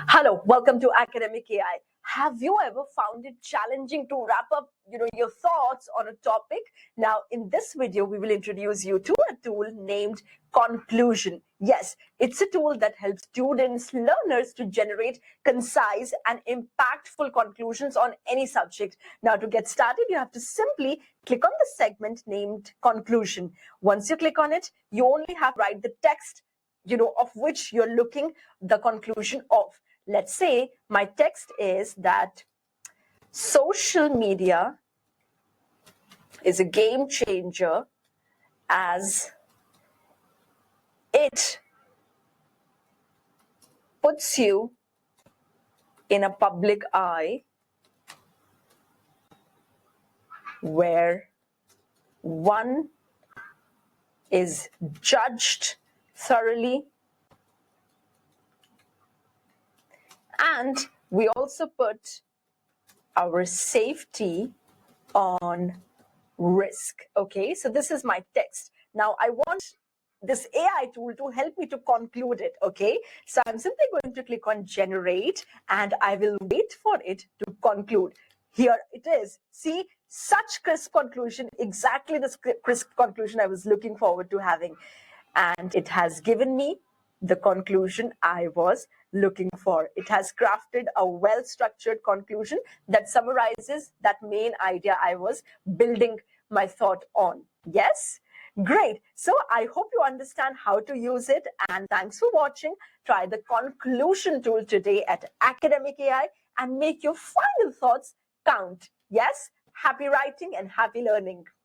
Hello, welcome to Academiq AI. Have you ever found it challenging to wrap up, your thoughts on a topic? Now, in this video, we will introduce you to a tool named Conclusion. Yes, it's a tool that helps students, learners to generate concise and impactful conclusions on any subject. Now, to get started, you have to simply click on the segment named Conclusion. Once you click on it, you only have to write the text of which you're looking the conclusion of. Let's say my text is that social media is a game changer as it puts you in a public eye where one is judged thoroughly, and we also put our safety on risk. Okay, so this is my text. Now I want this AI tool to help me to conclude it. Okay, so I'm simply going to click on generate and I will wait for it to conclude. Here it is. See, such crisp conclusion, exactly the crisp conclusion I was looking forward to having. And it has given me the conclusion I was looking for. It has crafted a well-structured conclusion that summarizes that main idea I was building my thought on. Yes? Great. So I hope you understand how to use it, and thanks for watching. Try the conclusion tool today at Academiq AI and make your final thoughts count. Yes? Happy writing and happy learning.